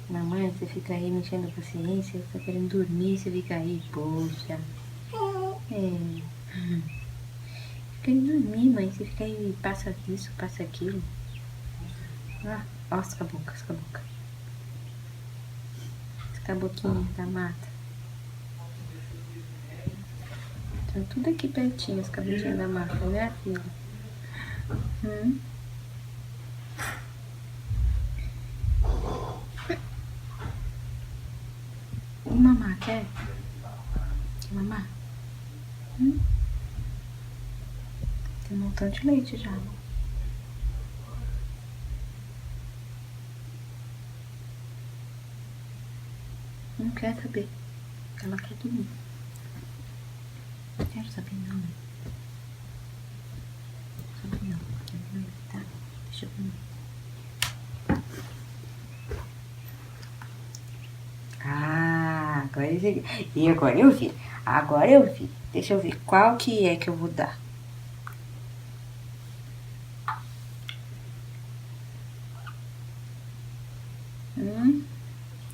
Mamãe, você fica aí mexendo a paciência, tá querendo dormir, você fica aí, poxa. É. Fica querendo dormir, mãe, você fica aí, passa isso, passa aquilo. Ah, osca a boca, osca a boca. Osca a boquinha da mata. Tá tudo aqui pertinho, as cabecinhas da mata, né, filha? E mamar, quer? Quer mamar? Tem um montão de leite já. Não quer saber. Ela quer dormir. Não quero saber não. Saber não. Quero dormir, tá? Deixa eu dormir. Ah, agora eu vi. E agora eu vi. Agora eu vi. Deixa eu ver qual que é que eu vou dar.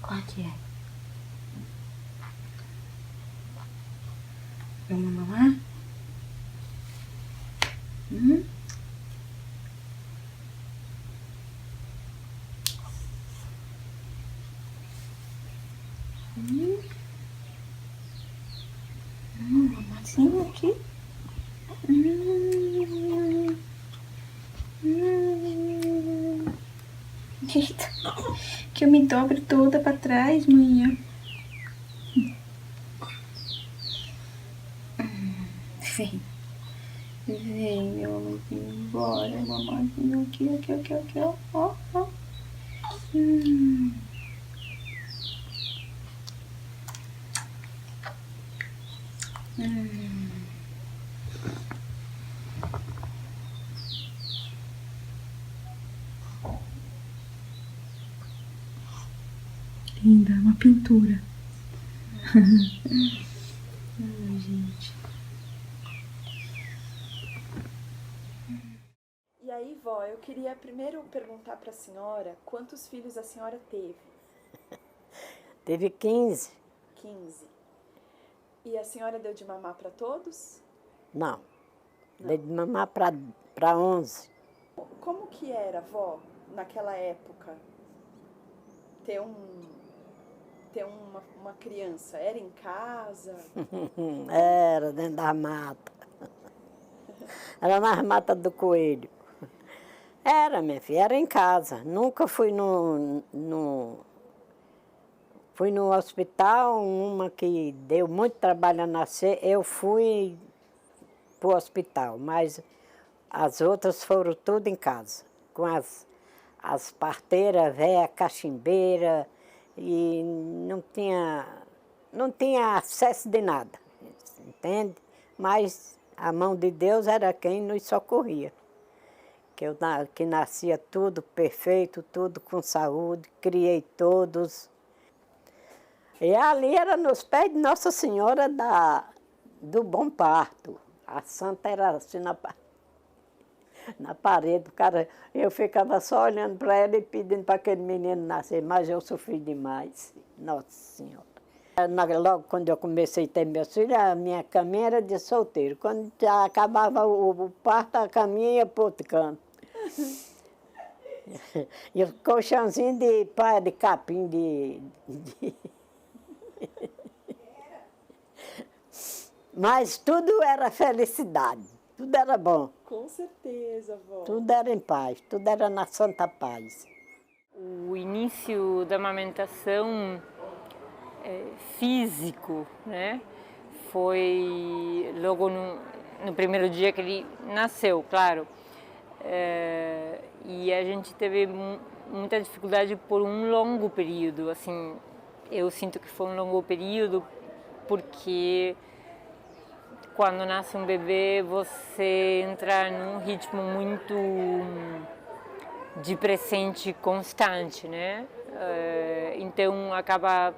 Qual que é? Vamos mamar? Mamazinho aqui. Eita, que eu me dobro toda pra trás, manhã. Vem. Vem, meu amorzinho, bora, mamãezinho, aqui, ó. Linda, uma pintura. Ai, gente. E aí, vó, eu queria primeiro perguntar para a senhora quantos filhos a senhora teve? Teve 15. 15. E a senhora deu de mamar para todos? Não. Dei de mamar para 11. Como que era, vó, naquela época, ter uma criança? Era em casa? Era dentro da mata. Era nas matas do coelho. Era, minha filha, era em casa. Nunca fui Fui no hospital, uma que deu muito trabalho a nascer, eu fui para o hospital, mas as outras foram tudo em casa, com as parteiras, velha, cachimbeira, e não tinha acesso de nada, entende? Mas a mão de Deus era quem nos socorria. Que nascia tudo perfeito, tudo com saúde, criei todos. E ali era nos pés de Nossa Senhora do Bom Parto. A santa era assim na parede, o cara, eu ficava só olhando para ela e pedindo para aquele menino nascer, mas eu sofri demais, Nossa Senhora. Logo quando eu comecei a ter meus filhos, a minha caminha era de solteiro. Quando já acabava o parto, a caminha ia para outro canto. E o colchãozinho de pá, de capim, Mas tudo era felicidade, tudo era bom. Com certeza, vó. Tudo era em paz, tudo era na santa paz. O início da amamentação físico, né? Foi logo no primeiro dia que ele nasceu, claro. E a gente teve muita dificuldade por um longo período, assim, eu sinto que foi um longo período porque quando nasce um bebê você entra num ritmo muito de presente constante, né? Então acaba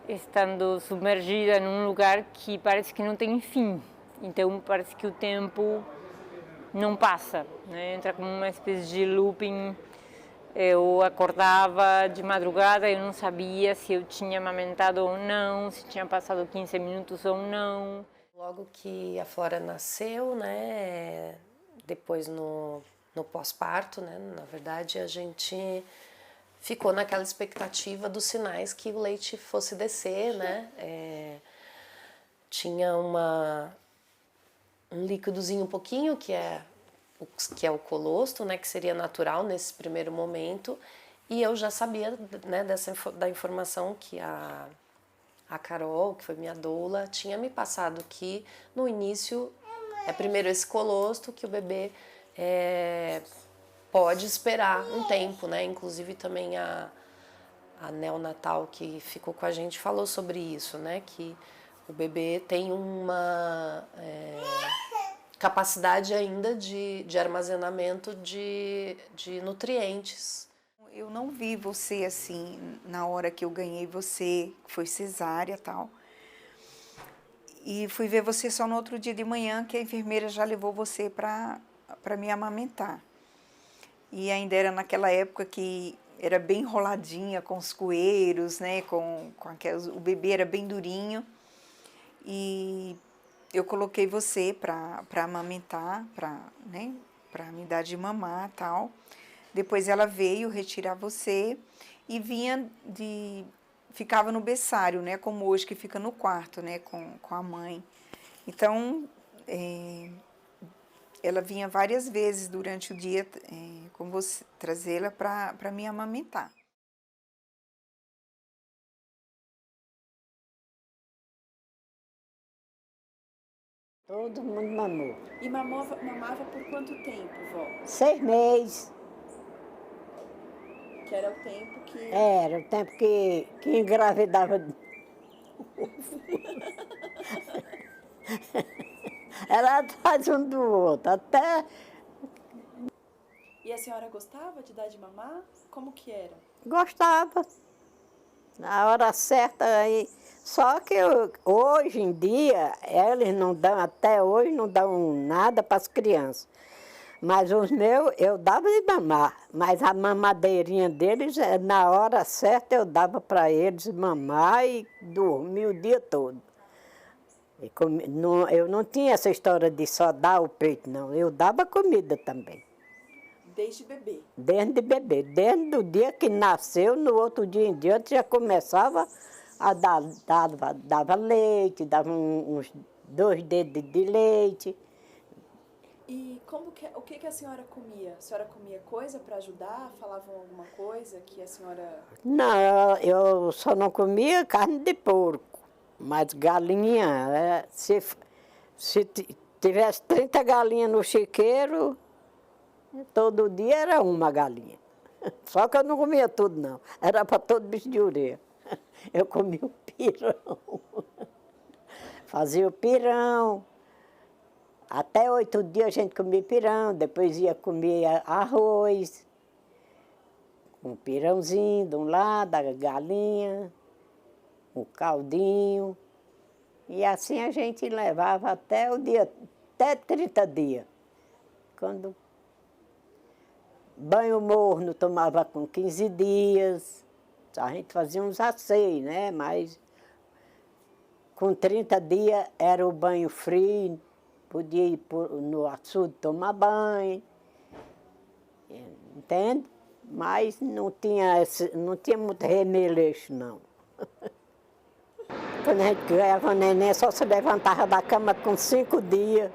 estando submergida num lugar que parece que não tem fim. Então parece que o tempo não passa, né? Entra como uma espécie de looping Eu acordava de madrugada, eu não sabia se eu tinha amamentado ou não, se tinha passado 15 minutos ou não. Logo que a Flora nasceu, né, depois no pós-parto, né, na verdade a gente ficou naquela expectativa dos sinais que o leite fosse descer, né, tinha um líquidozinho um pouquinho que é o colostro, né, que seria natural nesse primeiro momento, e eu já sabia, né, da informação que a Carol, que foi minha doula, tinha me passado que no início é primeiro esse colostro que o bebê pode esperar um tempo, né? Inclusive também a neonatal que ficou com a gente falou sobre isso, né? Que o bebê tem uma capacidade ainda de armazenamento de nutrientes. Eu não vi você assim, na hora que eu ganhei você, foi cesárea e tal. E fui ver você só no outro dia de manhã, que a enfermeira já levou você para me amamentar. E ainda era naquela época que era bem enroladinha, com os coeiros, né, com aquelas, o bebê era bem durinho. E eu coloquei você para amamentar, né, para me dar de mamar e tal. Depois ela veio retirar você e ficava no berçário, né, como hoje que fica no quarto, né, com a mãe. Então, ela vinha várias vezes durante o dia com você, trazê-la para me amamentar. Todo mundo mamou. E mamava por quanto tempo, vó? 6 meses. Que era o tempo que... Era o tempo que engravidava. Era atrás um do outro, até... E a senhora gostava de dar de mamar? Como que era? Gostava. Na hora certa aí. Só que hoje em dia, eles não dão, até hoje não dão nada para as crianças. Mas os meus, eu dava de mamar, mas a mamadeirinha deles, na hora certa, eu dava para eles mamar e dormir o dia todo. Eu não tinha essa história de só dar o peito, não. Eu dava comida também. Desde bebê? Desde bebê. Desde o dia que nasceu, no outro dia em diante, já começava a dava leite, dava uns 2 dedos de leite. E o que a senhora comia? A senhora comia coisa para ajudar? Falavam alguma coisa que a senhora... Não, eu só não comia carne de porco, mas galinha, se tivesse 30 galinhas no chiqueiro, todo dia era uma galinha. Só que eu não comia tudo, não. Era para todo bicho de orelha. Eu comia o pirão. Fazia o pirão. Até 8 dias a gente comia pirão, depois ia comer arroz, um pirãozinho de um lado, a galinha, um caldinho. E assim a gente levava até 30 dias. Quando banho morno tomava com 15 dias, a gente fazia uns asseios, né? Mas com 30 dias era o banho frio. Podia ir no açude tomar banho, entende? Mas não tinha muito remeleixo, não. Quando a gente ganhava neném, só se levantava da cama com 5 dias,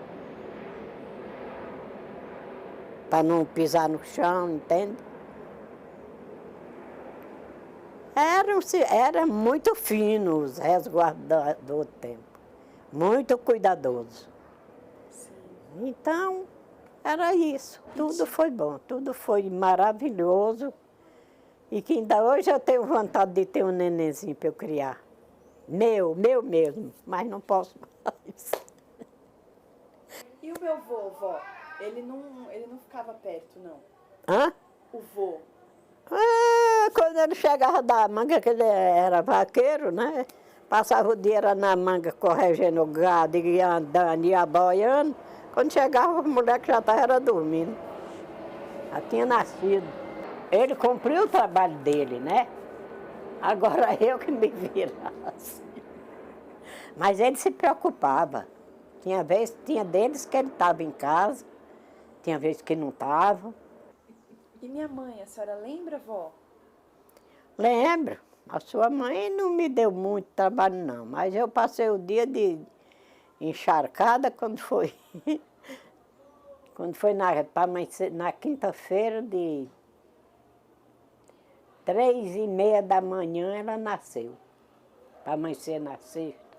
para não pisar no chão, entende? Era muito fino os resguardos do tempo, muito cuidadoso. Então, era isso. Tudo foi bom, tudo foi maravilhoso. E que ainda hoje eu tenho vontade de ter um nenenzinho para eu criar. Meu mesmo, mas não posso mais. E o meu vô, vó? Ele não ficava perto, não? Hã? O vô? Quando ele chegava da manga, que ele era vaqueiro, né? Passava o dia era na manga corregendo o gado, ia andando, ia boiando. Quando chegava, o moleque já estava dormindo. Já tinha nascido. Ele cumpriu o trabalho dele, né? Agora eu que me virasse. Mas ele se preocupava. Tinha deles que ele estava em casa, tinha vezes que não estava. E minha mãe, a senhora lembra, vó? Lembro. A sua mãe não me deu muito trabalho, não. Mas eu passei o dia de encharcada quando foi. Quando foi na quinta-feira de 3h30 da manhã, ela nasceu. Para amanhecer na sexta,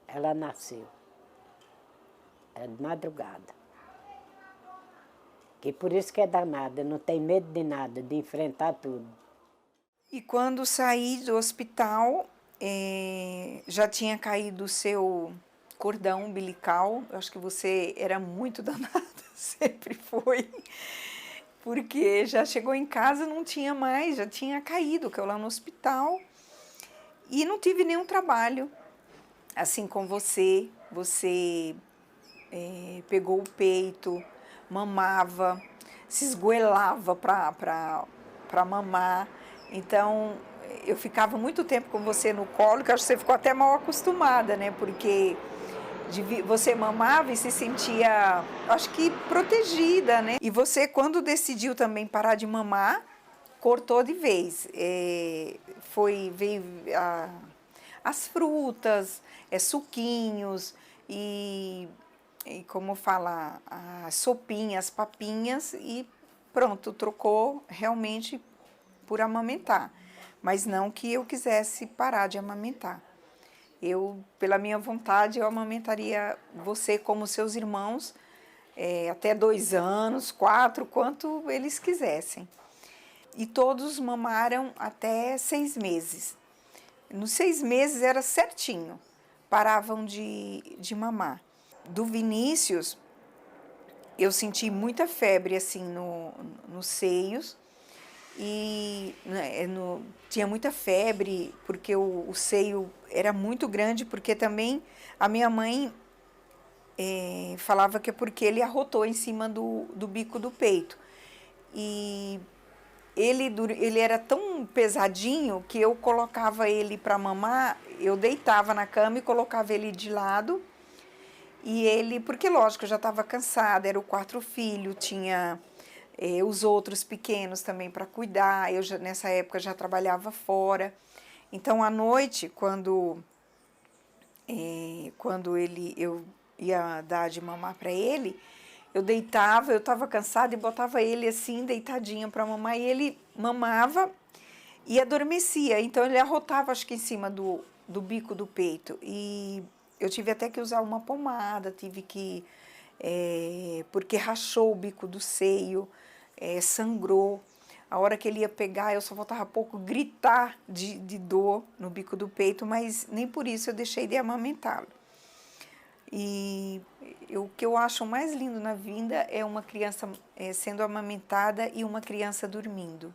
ela nasceu. É de madrugada. Que por isso que é danada, não tem medo de nada, de enfrentar tudo. E quando saí do hospital, já tinha caído o seu cordão umbilical. Eu acho que você era muito danada, sempre foi. Porque já chegou em casa, não tinha mais, já tinha caído, que eu lá no hospital. E não tive nenhum trabalho, assim com você. Você pegou o peito, mamava, se esgoelava para mamar. Então, eu ficava muito tempo com você no colo, que acho que você ficou até mal acostumada, né? Porque você mamava e se sentia, acho que protegida, né? E você, quando decidiu também parar de mamar, cortou de vez. Veio as frutas, suquinhos e como falar, as sopinhas, as papinhas e pronto, trocou realmente por amamentar. Mas não que eu quisesse parar de amamentar. Pela minha vontade, eu amamentaria você como seus irmãos até 2 anos, 4, quanto eles quisessem. E todos mamaram até 6 meses. Nos 6 meses era certinho, paravam de mamar. Do Vinícius, eu senti muita febre assim nos seios e tinha muita febre porque o seio era muito grande, porque também a minha mãe falava que é porque ele arrotou em cima do bico do peito. E ele era tão pesadinho que eu colocava ele para mamar, eu deitava na cama e colocava ele de lado. E ele, porque lógico, eu já estava cansada, era o 4º filho, tinha os outros pequenos também para cuidar, nessa época já trabalhava fora. Então, à noite, quando eu ia dar de mamar para ele, eu deitava, eu estava cansada e botava ele assim, deitadinho para mamar, e ele mamava e adormecia. Então, ele arrotava, acho que em cima do bico do peito. E eu tive até que usar uma pomada, porque rachou o bico do seio, sangrou. A hora que ele ia pegar, eu só faltava pouco gritar de dor no bico do peito, mas nem por isso eu deixei de amamentá-lo. E o que eu acho mais lindo na vida é uma criança sendo amamentada e uma criança dormindo.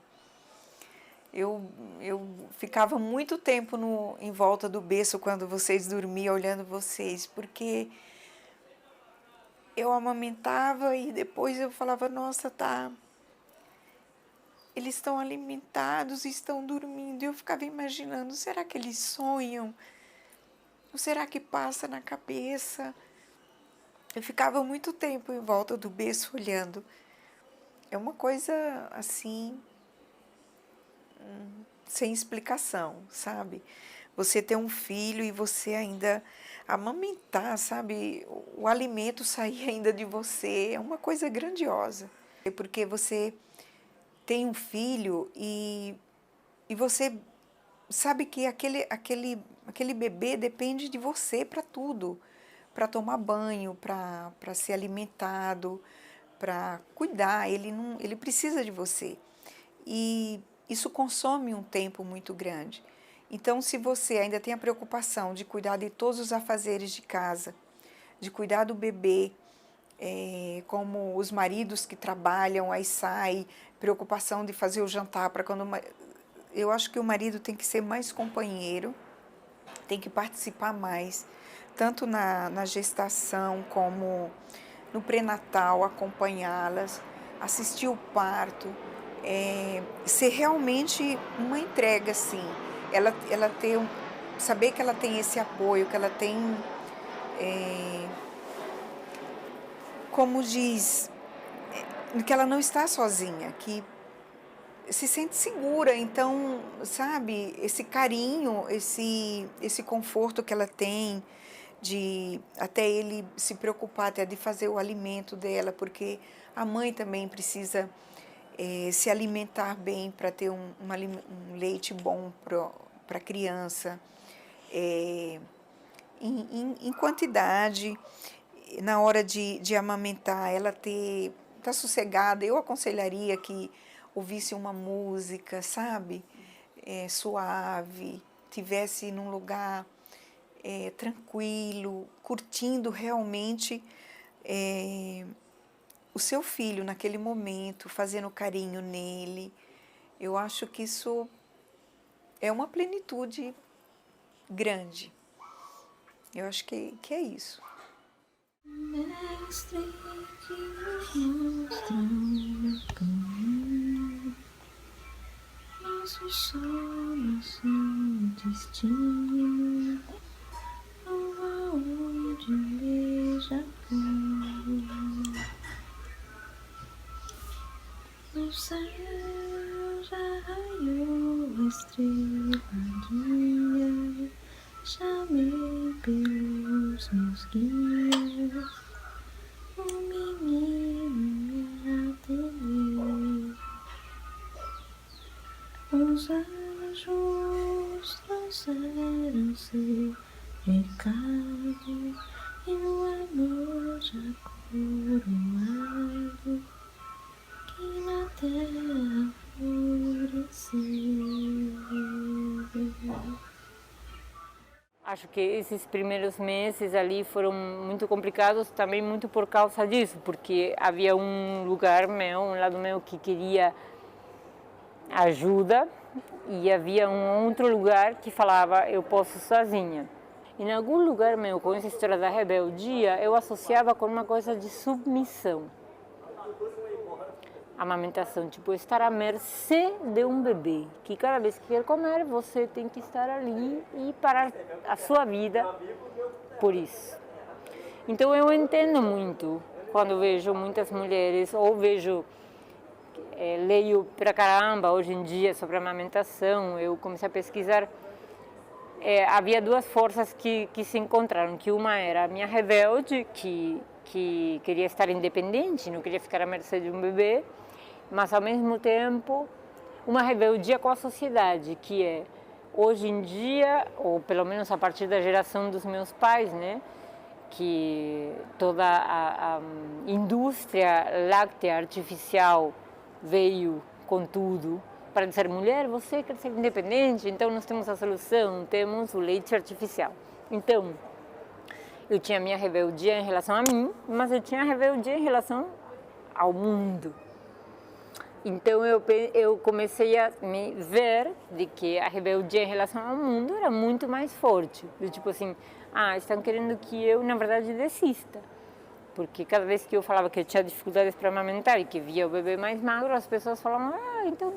Eu ficava muito tempo em volta do berço quando vocês dormiam, olhando vocês, porque eu amamentava e depois eu falava, nossa, eles estão alimentados e estão dormindo. E eu ficava imaginando, será que eles sonham? Ou será que passa na cabeça? Eu ficava muito tempo em volta do berço olhando. É uma coisa assim, sem explicação, sabe? Você ter um filho e você ainda amamentar, sabe? O alimento sair ainda de você é uma coisa grandiosa. Porque você tem um filho e você sabe que aquele bebê depende de você para tudo. Para tomar banho, para ser alimentado, para cuidar. Ele precisa de você. E isso consome um tempo muito grande. Então, se você ainda tem a preocupação de cuidar de todos os afazeres de casa, de cuidar do bebê, como os maridos que trabalham, aí sai, preocupação de fazer o jantar para quando... Eu acho que o marido tem que ser mais companheiro, tem que participar mais, tanto na gestação como no pré-natal, acompanhá-las, assistir o parto, ser realmente uma entrega, assim. Ela ter saber que ela tem esse apoio, que ela tem, como diz, que ela não está sozinha, que se sente segura. Então, sabe, esse carinho, esse conforto que ela tem, de até ele se preocupar até de fazer o alimento dela, porque a mãe também precisa se alimentar bem para ter um leite bom para a criança, em quantidade, na hora de amamentar, ela tá sossegada. Eu aconselharia que ouvisse uma música, sabe, suave, tivesse num lugar tranquilo, curtindo realmente o seu filho naquele momento, fazendo carinho nele. Eu acho que isso é uma plenitude grande. Eu acho que é isso. Mestre que nos mostra o caminho, nosso sol, nosso destino, onde um beija-flor. No céu já raiou a estrela guia, chamei pelos meus guias, o menino me atendeu. Os anjos trouxeram seu recado e o amor já coroado que na terra floresceu. Acho que esses primeiros meses ali foram muito complicados também muito por causa disso, porque havia um lugar meu, um lado meu que queria ajuda e havia um outro lugar que falava eu posso sozinha. Em algum lugar meu, com essa história da rebeldia, eu associava com uma coisa de submissão. Amamentação, tipo, estar à mercê de um bebê, que cada vez que quer comer, você tem que estar ali e parar a sua vida por isso. Então eu entendo muito quando vejo muitas mulheres, ou leio pra caramba hoje em dia sobre amamentação, eu comecei a pesquisar, havia duas forças que se encontraram, que uma era a minha rebelde, que queria estar independente, não queria ficar à mercê de um bebê, mas ao mesmo tempo uma rebeldia com a sociedade, que é hoje em dia, ou pelo menos a partir da geração dos meus pais, né, que toda a indústria láctea artificial veio com tudo para dizer, mulher, você quer ser independente, então nós temos a solução, temos o leite artificial. Então, eu tinha minha rebeldia em relação a mim, mas eu tinha rebeldia em relação ao mundo. Então eu comecei a me ver de que a rebeldia em relação ao mundo era muito mais forte. Do tipo assim, estão querendo que eu, na verdade, desista. Porque cada vez que eu falava que eu tinha dificuldades para amamentar e que via o bebê mais magro, as pessoas falavam, então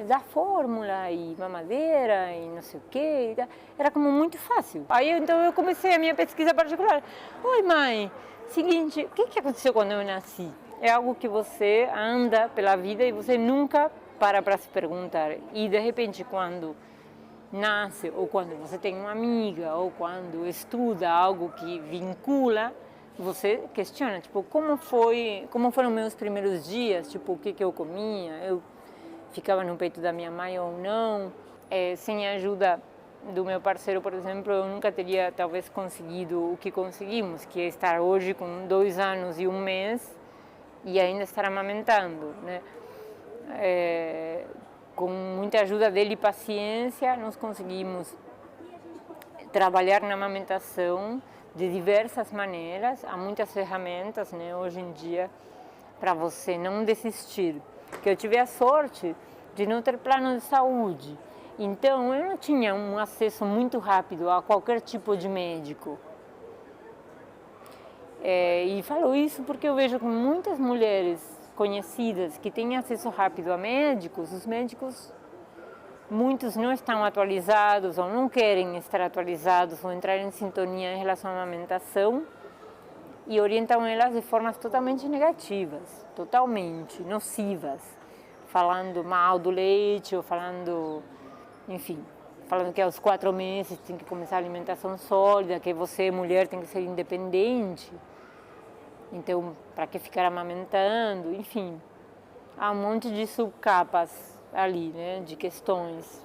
dá fórmula e mamadeira e não sei o quê. Era como muito fácil. Aí então eu comecei a minha pesquisa particular. Oi, mãe, seguinte, o que aconteceu quando eu nasci? É algo que você anda pela vida e você nunca para se perguntar. E de repente, quando nasce, ou quando você tem uma amiga, ou quando estuda algo que vincula, você questiona, tipo, como foram meus primeiros dias, tipo, o que eu comia, eu ficava no peito da minha mãe ou não, sem a ajuda do meu parceiro, por exemplo, eu nunca teria talvez conseguido o que conseguimos, que é estar hoje com 2 anos e 1 mês, e ainda estar amamentando, né? Com muita ajuda dele e paciência, nós conseguimos trabalhar na amamentação de diversas maneiras. Há muitas ferramentas, né, hoje em dia, para você não desistir. Que eu tive a sorte de não ter plano de saúde, então eu não tinha um acesso muito rápido a qualquer tipo de médico. E falo isso porque eu vejo que muitas mulheres conhecidas que têm acesso rápido a médicos, os médicos, muitos não estão atualizados ou não querem estar atualizados ou entrar em sintonia em relação à amamentação e orientam elas de formas totalmente negativas, totalmente nocivas, falando mal do leite ou falando, enfim, falando que aos 4 meses tem que começar a alimentação sólida, que você, mulher, tem que ser independente. Então, para que ficar amamentando? Enfim, há um monte de subcapas ali, né, de questões.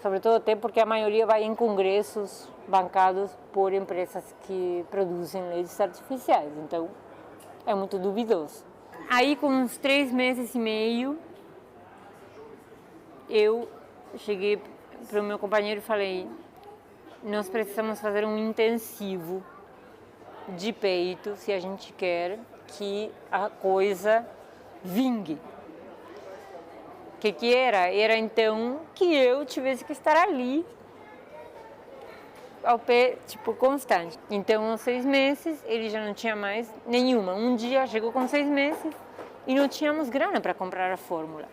Sobretudo até porque a maioria vai em congressos bancados por empresas que produzem leites artificiais. Então, é muito duvidoso. Aí, com uns 3 meses e meio, eu cheguei para o meu companheiro e falei: nós precisamos fazer um intensivo de peito se a gente quer que a coisa vingue. O que era? Era então que eu tivesse que estar ali ao pé, tipo, constante. Então, aos 6 meses, ele já não tinha mais nenhuma. Um dia chegou com 6 meses e não tínhamos grana para comprar a fórmula.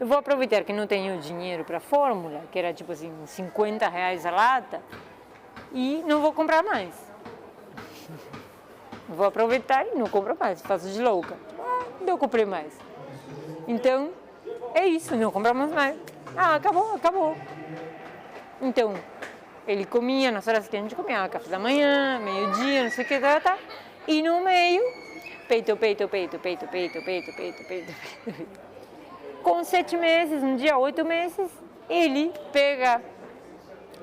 Eu vou aproveitar que não tenho dinheiro para a fórmula, que era tipo assim, R$50 a lata, e não vou comprar mais. Vou aproveitar e não compro mais, faço de louca. Eu comprei mais. Então, é isso, não compramos mais. Acabou. Então, ele comia nas horas que a gente comia, café da manhã, meio-dia, não sei o que, tá. E no meio, peito. Com 7 meses, um dia 8 meses, ele pega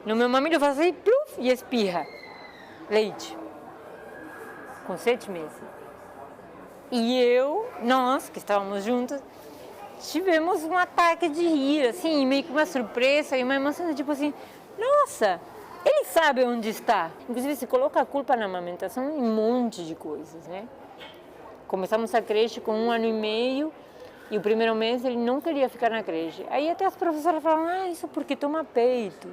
no meu mamilo, faz assim, pluf, e espirra leite. Com 7 meses. E nós que estávamos juntos, tivemos um ataque de rir, assim, meio que uma surpresa e uma emoção, tipo assim, nossa, ele sabe onde está. Inclusive, se coloca a culpa na amamentação em um monte de coisas, né? Começamos a creche com 1 ano e meio e o primeiro mês ele não queria ficar na creche. Aí até as professoras falavam, isso porque toma peito.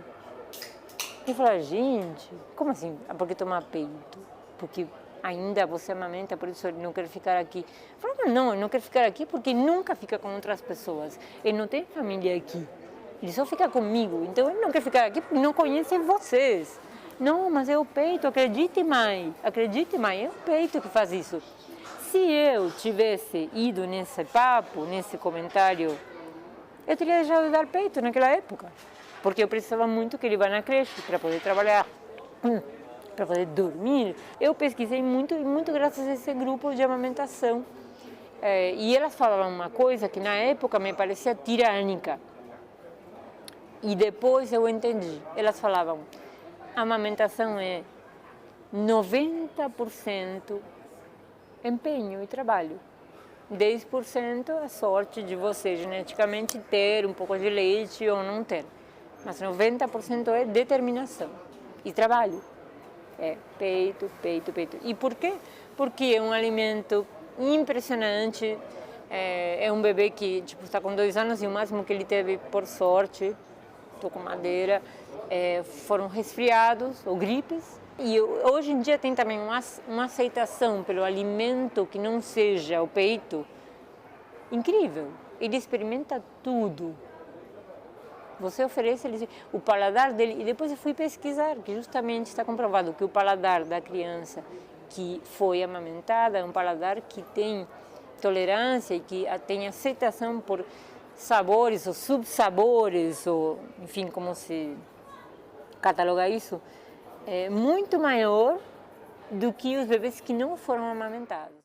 Eu falava, gente, como assim, porque toma peito? Porque ainda você amamenta, por isso ele não quer ficar aqui. Eu falava, não, ele não quer ficar aqui porque nunca fica com outras pessoas. Ele não tem família aqui. Ele só fica comigo. Então ele não quer ficar aqui porque não conhece vocês. Não, mas é o peito, acredite, mãe. Acredite, mãe, é o peito que faz isso. Se eu tivesse ido nesse papo, nesse comentário, eu teria deixado de dar peito naquela época. Porque eu precisava muito que ele vá na creche para poder trabalhar, para poder dormir. Eu pesquisei muito, e muito graças a esse grupo de amamentação. E elas falavam uma coisa que na época me parecia tirânica. E depois eu entendi. Elas falavam, a amamentação é 90% empenho e trabalho. 10% a sorte de você geneticamente ter um pouco de leite ou não ter. Mas 90% é determinação e trabalho. É peito. E por quê? Porque é um alimento impressionante. É um bebê que está com 2 anos e o máximo que ele teve, por sorte, estou com madeira, foram resfriados ou gripes. E hoje em dia tem também uma aceitação pelo alimento que não seja o peito incrível. Ele experimenta tudo. Você oferece o paladar dele, e depois eu fui pesquisar, que justamente está comprovado que o paladar da criança que foi amamentada é um paladar que tem tolerância e que tem aceitação por sabores ou subsabores, ou enfim, como se cataloga isso, é muito maior do que os bebês que não foram amamentados.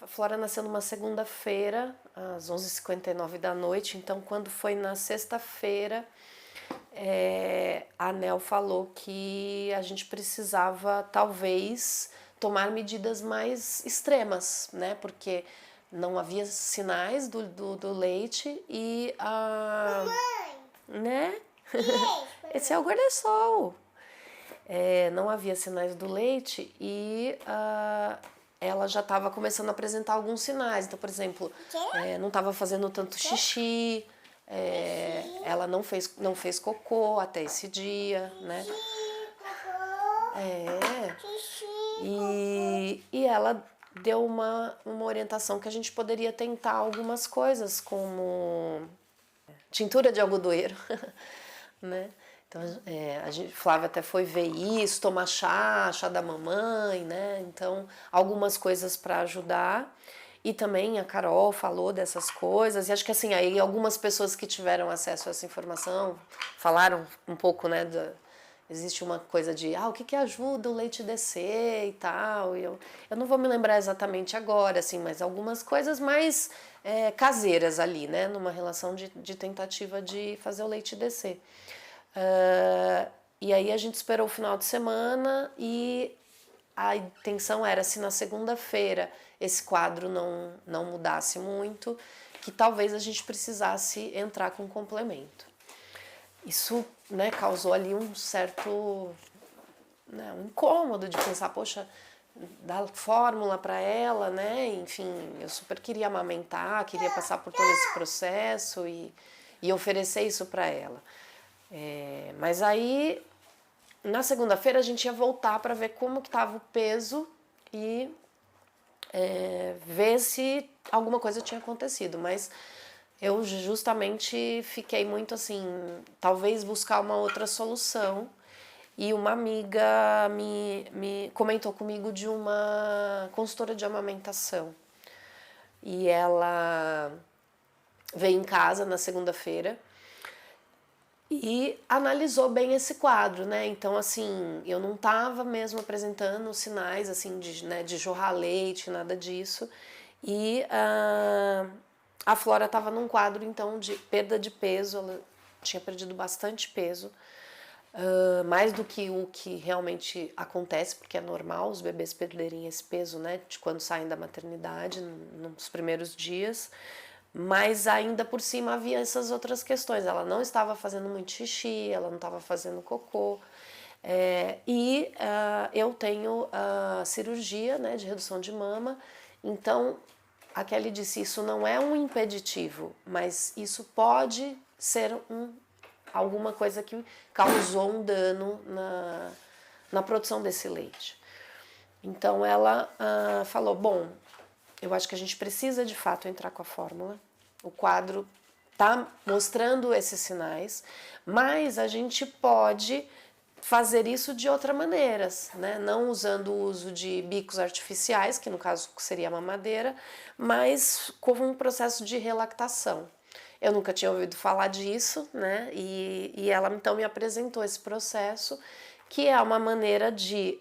A Flora nasceu numa segunda-feira, às 11h59 da noite, então quando foi na sexta-feira, a Nel falou que a gente precisava, talvez, tomar medidas mais extremas, né? Porque não havia sinais do leite e a... né? Esse é o guarda-sol. Não havia sinais do leite e ela já estava começando a apresentar alguns sinais. Então, por exemplo, não estava fazendo tanto xixi, ela não fez cocô até esse dia, né? E ela deu uma orientação que a gente poderia tentar algumas coisas, como tintura de algodoeiro, né? Então, Flávia até foi ver isso, tomar chá da mamãe, né? Então, algumas coisas para ajudar. E também a Carol falou dessas coisas. E acho que assim, aí algumas pessoas que tiveram acesso a essa informação falaram um pouco, né? Existe uma coisa de, o que ajuda o leite descer e tal. E eu não vou me lembrar exatamente agora, assim, mas algumas coisas mais caseiras ali, né? Numa relação de tentativa de fazer o leite descer. E aí a gente esperou o final de semana e a intenção era, se na segunda-feira esse quadro não mudasse muito, que talvez a gente precisasse entrar com complemento. Isso, né, causou ali um certo, né, um incômodo de pensar, poxa, dar fórmula para ela, né? Enfim, eu super queria amamentar, queria passar por todo esse processo e oferecer isso para ela. Mas aí, na segunda-feira, a gente ia voltar para ver como que estava o peso e ver se alguma coisa tinha acontecido. Mas eu justamente fiquei muito assim, talvez buscar uma outra solução. E uma amiga me comentou comigo de uma consultora de amamentação. E ela veio em casa na segunda-feira e analisou bem esse quadro, né? Então, assim, eu não estava mesmo apresentando sinais, assim, de jorrar leite, nada disso. E a Flora estava num quadro, então, de perda de peso. Ela tinha perdido bastante peso, mais do que o que realmente acontece, porque é normal os bebês perderem esse peso, né? De quando saem da maternidade, nos primeiros dias. Mas ainda por cima havia essas outras questões. Ela não estava fazendo muito xixi, ela não estava fazendo cocô. Eu tenho cirurgia, né, de redução de mama. Então, a Kelly disse, isso não é um impeditivo, mas isso pode ser alguma coisa que causou um dano na produção desse leite. Então, ela falou, bom, eu acho que a gente precisa, de fato, entrar com a fórmula. O quadro está mostrando esses sinais, mas a gente pode fazer isso de outras maneiras, né? Não usando o uso de bicos artificiais, que no caso seria a mamadeira, mas com um processo de relactação. Eu nunca tinha ouvido falar disso, né? E ela então me apresentou esse processo, que é uma maneira de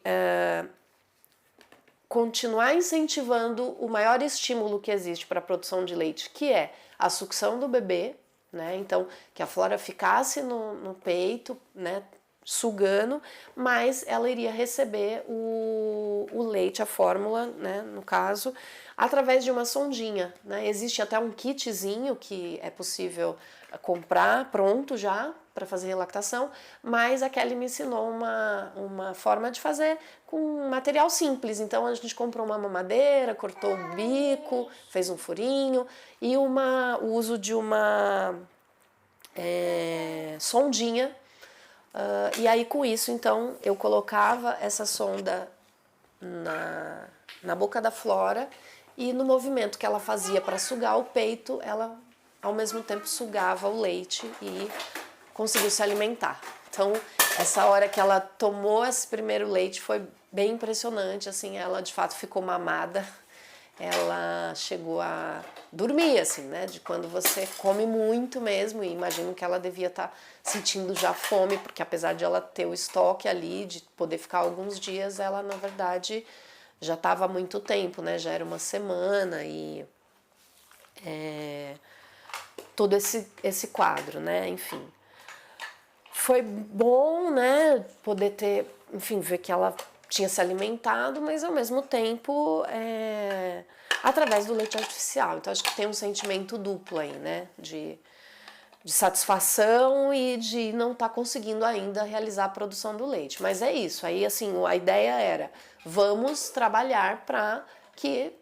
continuar incentivando o maior estímulo que existe para a produção de leite, que é a sucção do bebê, né? Então, que a Flora ficasse no peito, né? Sugando, mas ela iria receber o leite, a fórmula, né? No caso, através de uma sondinha, né? Existe até um kitzinho que é possível comprar pronto já para fazer relactação, mas a Kelly me ensinou uma forma de fazer com material simples. Então a gente comprou uma mamadeira, cortou o bico, fez um furinho e o uso de uma sondinha. E aí com isso então eu colocava essa sonda na boca da Flora e no movimento que ela fazia para sugar o peito, ela ao mesmo tempo sugava o leite e conseguiu se alimentar. Então, essa hora que ela tomou esse primeiro leite foi bem impressionante, assim, ela de fato ficou mamada. Ela chegou a dormir, assim, né? De quando você come muito mesmo, e imagino que ela devia estar sentindo já fome, porque apesar de ela ter o estoque ali, de poder ficar alguns dias, ela, na verdade, já estava há muito tempo, né? Já era uma semana e todo esse quadro, né? Enfim. foi bom, né, poder ter, enfim, ver que ela tinha se alimentado, mas ao mesmo tempo através do leite artificial. Então acho que tem um sentimento duplo aí, né, de satisfação e de não estar conseguindo ainda realizar a produção do leite. Mas é isso, aí assim, a ideia era, vamos trabalhar para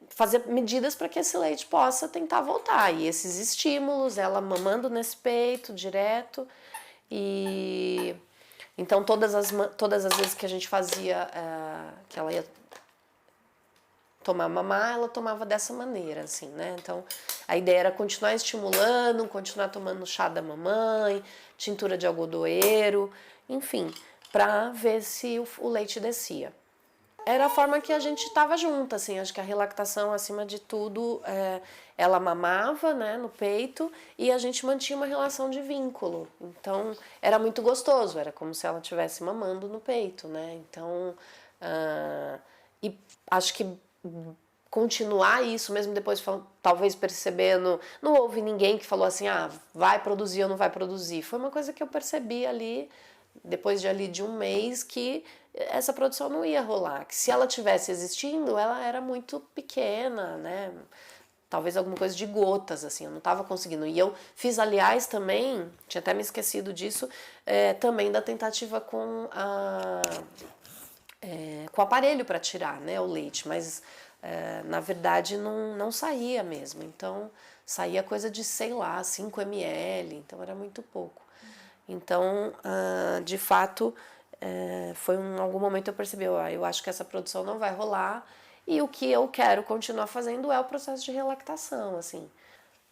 fazer medidas para que esse leite possa tentar voltar. E esses estímulos, ela mamando nesse peito direto, e então todas as vezes que a gente fazia, que ela ia tomar mamar, ela tomava dessa maneira, assim, né? Então, a ideia era continuar estimulando, continuar tomando chá da mamãe, tintura de algodoeiro, enfim, para ver se o leite descia. Era a forma que a gente estava junto, assim, acho que a relactação, acima de tudo, ela mamava, né, no peito, e a gente mantinha uma relação de vínculo. Então, era muito gostoso, era como se ela estivesse mamando no peito, né? Então, e acho que continuar isso, mesmo depois talvez percebendo, não houve ninguém que falou assim, vai produzir ou não vai produzir. Foi uma coisa que eu percebi ali, depois de um mês, que essa produção não ia rolar, que se ela tivesse existindo, ela era muito pequena, né? Talvez alguma coisa de gotas, assim, eu não estava conseguindo. E eu fiz, aliás, também, tinha até me esquecido disso, também da tentativa com o aparelho para tirar, né, o leite, mas na verdade não saía mesmo, então saía coisa de, sei lá, 5 ml, então era muito pouco. Então, de fato, em algum momento eu percebi, eu acho que essa produção não vai rolar, e o que eu quero continuar fazendo é o processo de relactação, assim.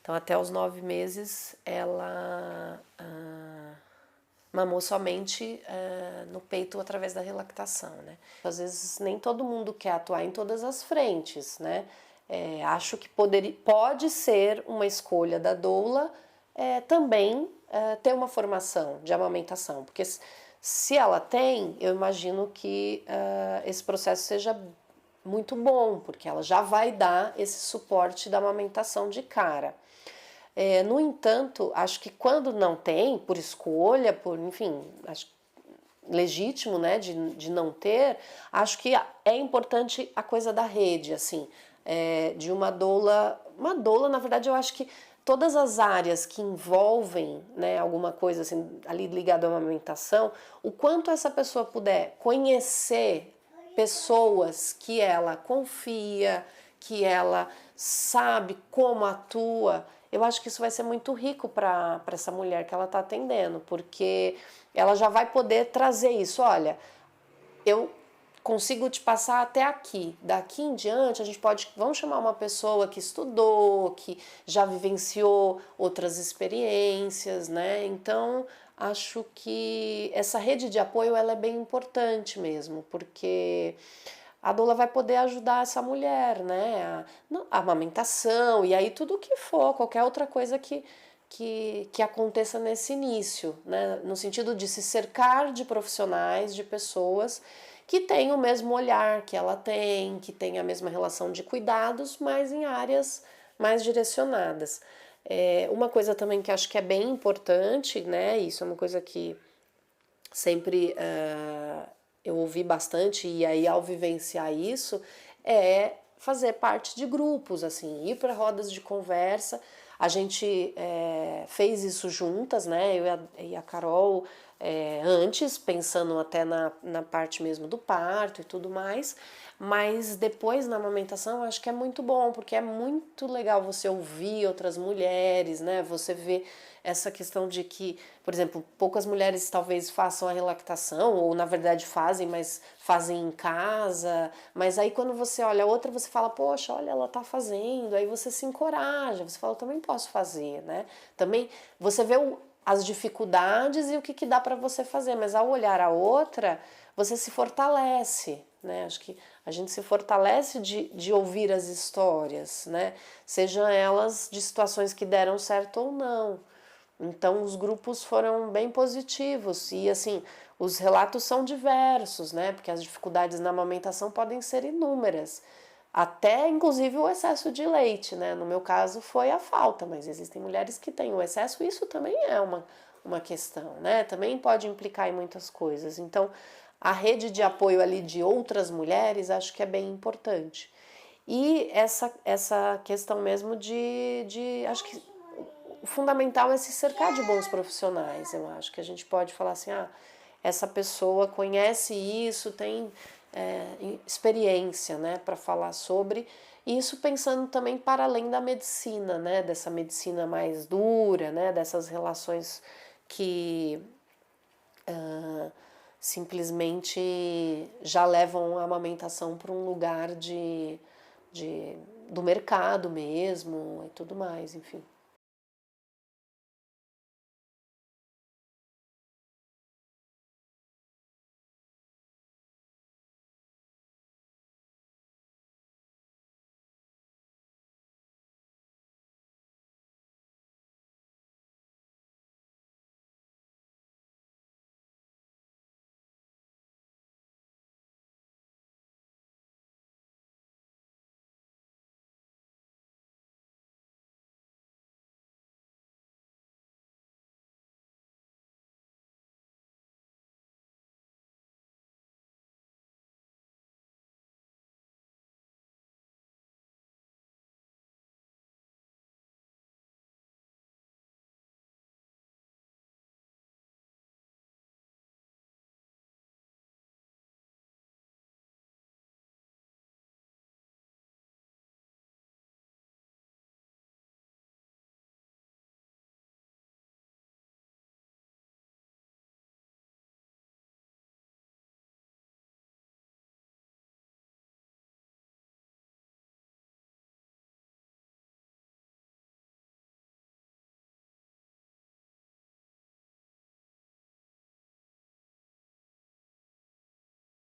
Então, até os 9 meses, ela mamou somente no peito através da relactação, né? Às vezes nem todo mundo quer atuar em todas as frentes, né? Acho que pode ser uma escolha da doula também ter uma formação de amamentação, porque se ela tem, eu imagino que esse processo seja muito bom, porque ela já vai dar esse suporte da amamentação de cara. No entanto, acho que quando não tem, por escolha, enfim, acho legítimo, né, de não ter, acho que é importante a coisa da rede, assim, de uma doula, na verdade, eu acho que todas as áreas que envolvem, né, alguma coisa assim, ali ligada à amamentação, o quanto essa pessoa puder conhecer pessoas que ela confia, que ela sabe como atua, eu acho que isso vai ser muito rico para essa mulher que ela está atendendo, porque ela já vai poder trazer isso. Olha, eu consigo te passar até aqui. Daqui em diante, vamos chamar uma pessoa que estudou, que já vivenciou outras experiências, né? Então, acho que essa rede de apoio ela é bem importante mesmo, porque a doula vai poder ajudar essa mulher, né? A amamentação, e aí tudo que for, qualquer outra coisa que aconteça nesse início, né? No sentido de se cercar de profissionais, de pessoas que têm o mesmo olhar que ela tem, que têm a mesma relação de cuidados, mas em áreas mais direcionadas. Uma coisa também que acho que é bem importante, né? Isso é uma coisa que sempre eu ouvi bastante, e aí ao vivenciar isso, fazer parte de grupos, assim, ir para rodas de conversa. A gente fez isso juntas, né? Eu e a Carol, antes, pensando até na parte mesmo do parto e tudo mais, mas depois na amamentação eu acho que é muito bom, porque é muito legal você ouvir outras mulheres, né? Você vê essa questão de que, por exemplo, poucas mulheres talvez façam a relactação, ou na verdade fazem, mas fazem em casa, mas aí quando você olha a outra, você fala, poxa, olha, ela tá fazendo, aí você se encoraja, você fala, eu também posso fazer, né? Também você vê as dificuldades e o que dá para você fazer, mas ao olhar a outra, você se fortalece, né? Acho que a gente se fortalece de ouvir as histórias, né? Sejam elas de situações que deram certo ou não. Então, os grupos foram bem positivos e, assim, os relatos são diversos, né? Porque as dificuldades na amamentação podem ser inúmeras. Até, inclusive, o excesso de leite, né? No meu caso, foi a falta, mas existem mulheres que têm o excesso e isso também é uma questão, né? Também pode implicar em muitas coisas. Então, a rede de apoio ali de outras mulheres acho que é bem importante. E essa questão mesmo acho que o fundamental é se cercar de bons profissionais. Eu acho que a gente pode falar assim, essa pessoa conhece isso, tem experiência, né, para falar sobre. Isso pensando também para além da medicina, né, dessa medicina mais dura, né, dessas relações que simplesmente já levam a amamentação para um lugar do mercado mesmo e tudo mais, enfim.